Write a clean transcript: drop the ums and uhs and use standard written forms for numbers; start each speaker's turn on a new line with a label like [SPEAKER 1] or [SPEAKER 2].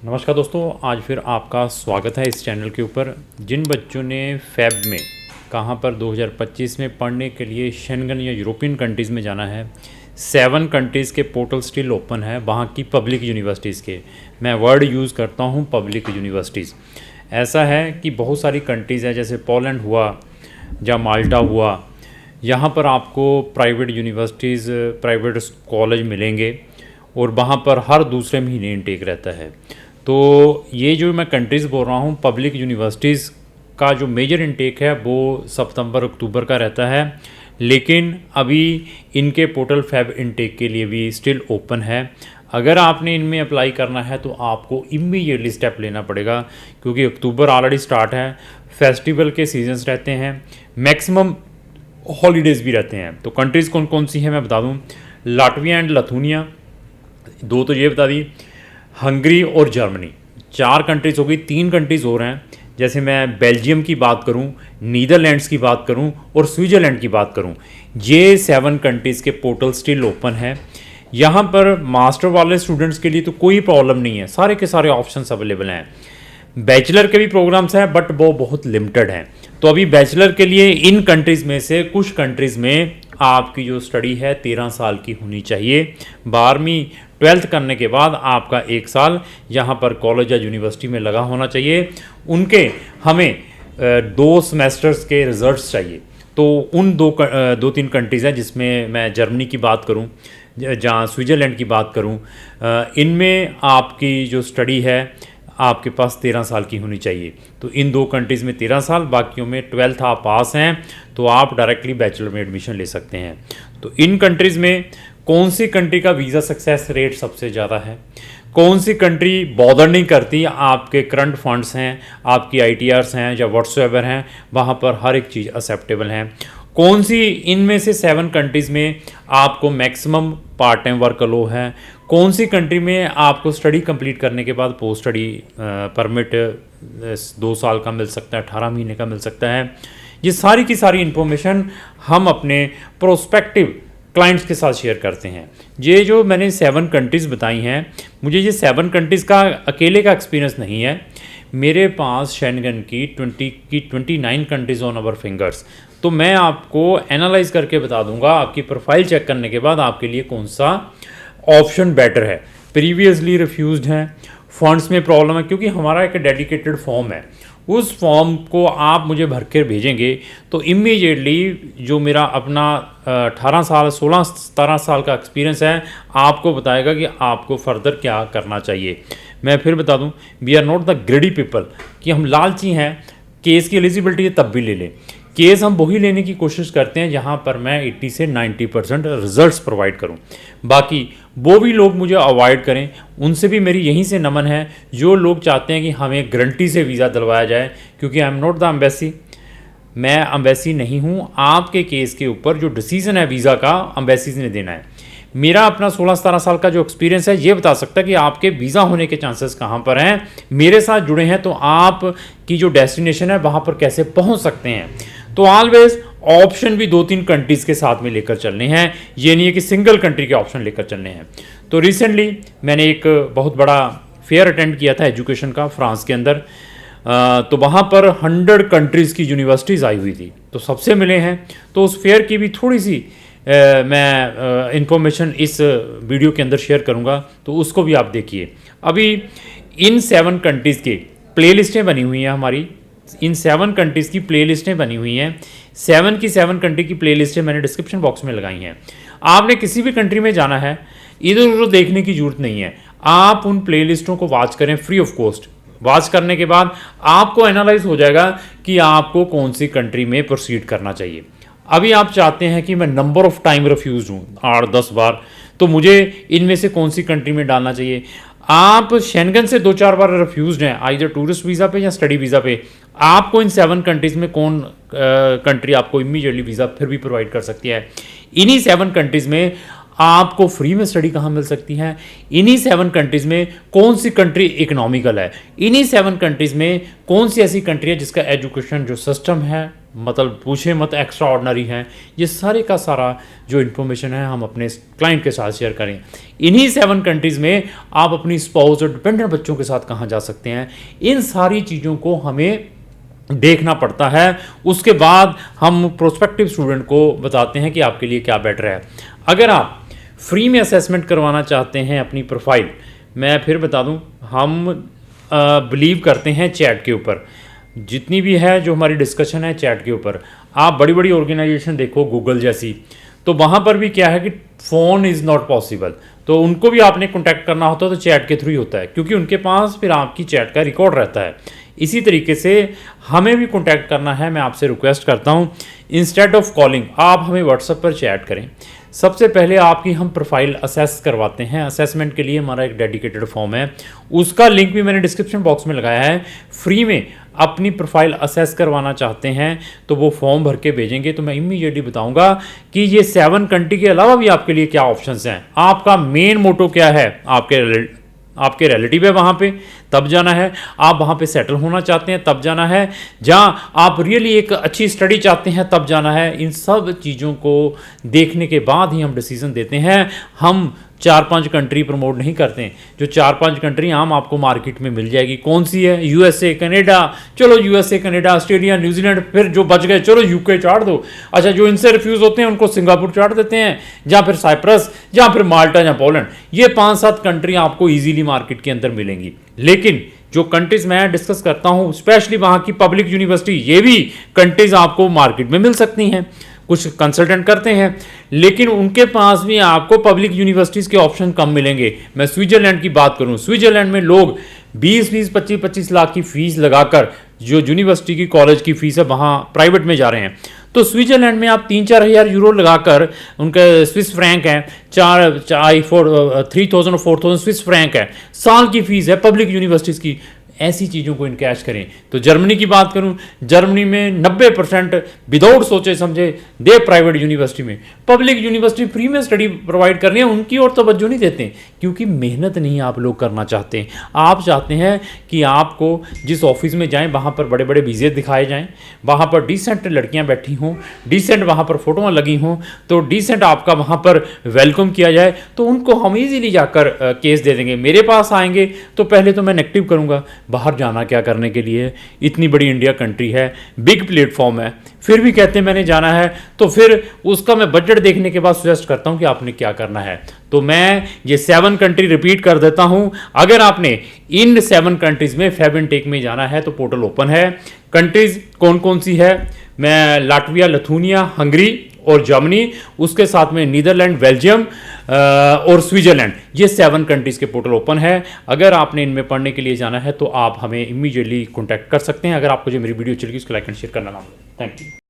[SPEAKER 1] नमस्कार दोस्तों, आज फिर आपका स्वागत है इस चैनल के ऊपर। जिन बच्चों ने फ़ेब में कहाँ पर 2025 में पढ़ने के लिए शेंगन या यूरोपियन कंट्रीज़ में जाना है, 7 कंट्रीज़ के पोर्टल स्टिल ओपन है, वहाँ की पब्लिक यूनिवर्सिटीज़ के। मैं वर्ड यूज़ करता हूँ पब्लिक यूनिवर्सिटीज़। ऐसा है कि बहुत सारी कंट्रीज़ हैं, जैसे पोलैंड हुआ या माल्टा हुआ, यहाँ पर आपको प्राइवेट यूनिवर्सिटीज़, प्राइवेट कॉलेज मिलेंगे और वहाँ पर हर दूसरे महीने इनटेक रहता है। तो ये जो मैं कंट्रीज़ बोल रहा हूँ, पब्लिक यूनिवर्सिटीज़ का जो मेजर इनटेक है वो सितंबर अक्टूबर का रहता है, लेकिन अभी इनके पोर्टल फ़ेब इनटेक के लिए भी स्टिल ओपन है। अगर आपने इनमें अप्लाई करना है तो आपको इमीडिएटली स्टेप लेना पड़ेगा, क्योंकि अक्टूबर ऑलरेडी स्टार्ट है, फेस्टिवल के सीजन्स रहते हैं, मैक्सिमम हॉलीडेज़ भी रहते हैं। तो कंट्रीज़ कौन कौन सी हैं मैं बता दूँ। लाटविया एंड लिथुआनिया, दो तो ये बता दी, हंगरी और जर्मनी, 4 कंट्रीज़ हो गई। 3 कंट्रीज़ और हैं, जैसे मैं बेल्जियम की बात करूं, नीदरलैंड्स की बात करूं और स्विट्ज़रलैंड की बात करूं। ये 7 कंट्रीज़ के पोर्टल स्टिल ओपन है। यहाँ पर मास्टर वाले स्टूडेंट्स के लिए तो कोई प्रॉब्लम नहीं है, सारे के सारे ऑप्शंस अवेलेबल हैं। बैचलर के भी प्रोग्राम्स हैं, बट वो बहुत लिमिटेड हैं। तो अभी बैचलर के लिए इन कंट्रीज़ में से कुछ कंट्रीज़ में आपकी जो स्टडी है 13 साल की होनी चाहिए। 12वीं 12th करने के बाद आपका 1 साल यहाँ पर कॉलेज या यूनिवर्सिटी में लगा होना चाहिए। उनके हमें 2 सेमेस्टर्स के रिजल्ट्स चाहिए। तो उन 2-3 कंट्रीज़ हैं, जिसमें मैं जर्मनी की बात करूँ, जहाँ स्विट्ज़रलैंड की बात करूँ, इनमें आपकी जो स्टडी है आपके पास 13 साल की होनी चाहिए। तो इन 2 कंट्रीज़ में 13 साल, बाकियों में 12th आप पास हैं तो आप डायरेक्टली बैचलर में एडमिशन ले सकते हैं। तो इन कंट्रीज़ में कौन सी कंट्री का वीज़ा सक्सेस रेट सबसे ज़्यादा है, कौन सी कंट्री बॉदर नहीं करती, आपके करंट फंड्स हैं, आपकी ITRs हैं या व्हाट्सएवर हैं, वहाँ पर हर एक चीज़ एक्सेप्टेबल है। कौन सी इनमें से 7 कंट्रीज़ में आपको मैक्सिमम पार्ट टाइम वर्क अलो है, कौन सी कंट्री में आपको स्टडी कंप्लीट करने के बाद पोस्ट स्टडी परमिट 2 साल का मिल सकता है, 18 महीने का मिल सकता है। ये सारी की सारी इन्फॉर्मेशन हम अपने प्रोस्पेक्टिव क्लाइंट्स के साथ शेयर करते हैं। ये जो मैंने 7 कंट्रीज़ बताई हैं, मुझे ये 7 कंट्रीज़ का अकेले का एक्सपीरियंस नहीं है। मेरे पास शेंगन की 29 कंट्रीज़ ऑन आवर फिंगर्स। तो मैं आपको एनालाइज करके बता दूंगा, आपकी प्रोफाइल चेक करने के बाद आपके लिए कौन सा ऑप्शन बेटर है। प्रीवियसली रिफ्यूज्ड हैं, फंड्स में प्रॉब्लम है, क्योंकि हमारा एक डेडिकेटेड फॉर्म है, उस फॉर्म को आप मुझे भर कर भेजेंगे तो इमीडिएटली जो मेरा अपना 18 साल 16-17 साल का एक्सपीरियंस है आपको बताएगा कि आपको फर्दर क्या करना चाहिए। मैं फिर बता दूं, we are not the greedy people कि हम लालची हैं, केस की एलिजिबिलिटी तब भी ले लें। केस हम वही लेने की कोशिश करते हैं जहां पर मैं 80 से 90% रिजल्ट्स प्रोवाइड करूं। बाकी वो भी लोग मुझे अवॉइड करें, उनसे भी मेरी यहीं से नमन है जो लोग चाहते हैं कि हमें गारंटी से वीज़ा दिलवाया जाए, क्योंकि I am not the embassy. मैं एम्बेसी नहीं हूं। आपके केस के ऊपर जो डिसीजन है वीज़ा का, एम्बेसी ने देना है। मेरा अपना 16-17 साल का जो एक्सपीरियंस है ये बता सकता है कि आपके वीज़ा होने के चांसेस कहाँ पर हैं। मेरे साथ जुड़े हैं तो आप की जो डेस्टिनेशन है वहाँ पर कैसे पहुँच सकते हैं। तो ऑलवेज ऑप्शन भी 2-3 कंट्रीज़ के साथ में लेकर चलने हैं, ये नहीं है कि सिंगल कंट्री के ऑप्शन लेकर चलने हैं। तो रिसेंटली मैंने एक बहुत बड़ा फेयर अटेंड किया था एजुकेशन का, फ्रांस के अंदर। तो वहाँ पर 100 कंट्रीज़ की यूनिवर्सिटीज़ आई हुई थी, तो सबसे मिले हैं। तो उस फेयर की भी थोड़ी सी मैं इंफॉर्मेशन इस वीडियो के अंदर शेयर करूँगा, तो उसको भी आप देखिए। अभी इन 7 कंट्रीज़ के प्लेलिस्टें बनी हुई हैं हमारी, इन 7 कंट्रीज़ की प्लेलिस्टें बनी हुई हैं। 7 कंट्री की प्लेलिस्टें मैंने डिस्क्रिप्शन बॉक्स में लगाई हैं। आपने किसी भी कंट्री में जाना है, इधर उधर देखने की जरूरत नहीं है, आप उन प्लेलिस्टों को वॉच करें फ्री ऑफ कॉस्ट। वॉच करने के बाद आपको एनालाइज हो जाएगा कि आपको कौन सी कंट्री में प्रोसीड करना चाहिए। अभी आप चाहते हैं कि मैं नंबर ऑफ टाइम रिफ्यूज हूँ 8-10 बार, तो मुझे इनमें से कौन सी कंट्री में डालना चाहिए। आप शेंगन से 2-4 बार रिफ्यूज्ड हैं, आइदर टूरिस्ट वीज़ा पे या स्टडी वीज़ा पे, आपको इन 7 कंट्रीज़ में कौन कंट्री आपको इमीडिएटली वीज़ा फिर भी प्रोवाइड कर सकती है। इन्हीं 7 कंट्रीज़ में आपको फ्री में स्टडी कहाँ मिल सकती है, इन्हीं 7 कंट्रीज़ में कौन सी कंट्री इकोनॉमिकल है, इन्हीं 7 कंट्रीज़ में कौन सी ऐसी कंट्री है जिसका एजुकेशन जो सिस्टम है मतलब पूछे मत एक्स्ट्रा ऑर्डनरी हैं। ये सारे का सारा जो इन्फॉर्मेशन है हम अपने क्लाइंट के साथ शेयर करें। इन्हीं 7 कंट्रीज़ में आप अपनी स्पाउस और डिपेंडेंट बच्चों के साथ कहाँ जा सकते हैं, इन सारी चीज़ों को हमें देखना पड़ता है। उसके बाद हम प्रोस्पेक्टिव स्टूडेंट को बताते हैं कि आपके लिए क्या बेटर है। अगर आप फ्री में असेसमेंट करवाना चाहते हैं अपनी प्रोफाइल, मैं फिर बता दूं, हम बिलीव करते हैं चैट के ऊपर। जितनी भी है जो हमारी डिस्कशन है चैट के ऊपर। आप बड़ी बड़ी ऑर्गेनाइजेशन देखो गूगल जैसी, तो वहाँ पर भी क्या है कि फ़ोन इज़ नॉट पॉसिबल, तो उनको भी आपने कॉन्टैक्ट करना होता है तो चैट के थ्रू ही होता है, क्योंकि उनके पास फिर आपकी चैट का रिकॉर्ड रहता है। इसी तरीके से हमें भी कॉन्टैक्ट करना है। मैं आपसे रिक्वेस्ट करता हूँ, इंस्टेड ऑफ कॉलिंग आप हमें व्हाट्सएप पर चैट करें। सबसे पहले आपकी हम प्रोफाइल असेस करवाते हैं। असेसमेंट के लिए हमारा एक डेडिकेटेड फॉर्म है, उसका लिंक भी मैंने डिस्क्रिप्शन बॉक्स में लगाया है। फ्री में अपनी प्रोफाइल असेस करवाना चाहते हैं तो वो फॉर्म भर के भेजेंगे तो मैं इमीडिएटली बताऊंगा कि ये 7 कंट्री के अलावा भी आपके लिए क्या ऑप्शंस हैं। आपका मेन मोटो क्या है, आपके रिलेटिव है वहाँ पे तब जाना है, आप वहाँ पे सेटल होना चाहते हैं तब जाना है, जहाँ आप रियली एक अच्छी स्टडी चाहते हैं तब जाना है। इन सब चीज़ों को देखने के बाद ही हम डिसीजन देते हैं। हम 4-5 कंट्री प्रमोट नहीं करते हैं। जो 4-5 कंट्री आम आपको मार्केट में मिल जाएगी, कौन सी है? यूएसए, कनाडा, चलो यूएसए, कनाडा, ऑस्ट्रेलिया, न्यूजीलैंड, फिर जो बच गए चलो यूके चाट दो। अच्छा, जो इनसे रिफ्यूज़ होते हैं उनको सिंगापुर चाट देते हैं, या फिर साइप्रस, या फिर माल्टा, या पोलैंड। ये 5-7 कंट्री आपको ईजीली मार्केट के अंदर मिलेंगी। लेकिन जो कंट्रीज मैं डिस्कस करता हूँ, स्पेशली वहाँ की पब्लिक यूनिवर्सिटी, ये भी कंट्रीज आपको मार्केट में मिल सकती हैं। कुछ कंसल्टेंट करते हैं, लेकिन उनके पास भी आपको पब्लिक यूनिवर्सिटीज़ के ऑप्शन कम मिलेंगे। मैं स्विट्जरलैंड की बात करूं, स्विट्जरलैंड में लोग 20-20, 25-25 लाख की फीस लगाकर, जो यूनिवर्सिटी की कॉलेज की फीस है, वहाँ प्राइवेट में जा रहे हैं। तो स्विट्जरलैंड में आप 3-4 हज़ार यूरो लगाकर, उनका स्विस फ्रैंक है 3,000 और 4,000 स्विस फ्रैंक है, साल की फीस है पब्लिक यूनिवर्सिटीज़ की। ऐसी चीज़ों को इनकैश करें। तो जर्मनी की बात करूं, जर्मनी में 90% विदाउट सोचे समझे दे प्राइवेट यूनिवर्सिटी में, पब्लिक यूनिवर्सिटी फ्री में स्टडी प्रोवाइड कर रही है, उनकी ओर तवज्जो नहीं देते, क्योंकि मेहनत नहीं आप लोग करना चाहते। आप चाहते हैं कि आपको जिस ऑफिस में जाएं वहाँ पर बड़े बड़े वीज़े दिखाए जाएँ, वहाँ पर डिसेंट लड़कियाँ बैठी हों, डिसेंट वहाँ पर फोटोआँ लगी हों, तो डिसेंट आपका वहाँ पर वेलकम किया जाए, तो उनको हम ईजीली जाकर केस दे देंगे। मेरे पास आएंगे तो पहले तो मैं नेगेटिव करूँगा, बाहर जाना क्या करने के लिए, इतनी बड़ी इंडिया कंट्री है, बिग प्लेटफॉर्म है, फिर भी कहते हैं मैंने जाना है, तो फिर उसका मैं बजट देखने के बाद सजेस्ट करता हूं कि आपने क्या करना है। तो मैं ये 7 कंट्री रिपीट कर देता हूं। अगर आपने इन 7 कंट्रीज में फैब एंड टेक में जाना है तो पोर्टल ओपन है। कंट्रीज कौन कौन सी है? मैं लाटविया, लिथुआनिया, हंगरी और जर्मनी, उसके साथ में नीदरलैंड, बेल्जियम और स्विट्जरलैंड, ये 7 कंट्रीज़ के पोर्टल ओपन है। अगर आपने इनमें पढ़ने के लिए जाना है तो आप हमें इमीडिएटली कॉन्टैक्ट कर सकते हैं। अगर आपको जो मेरी वीडियो चलेगी उसको लाइक एंड शेयर करना ना भूलें। Thank you.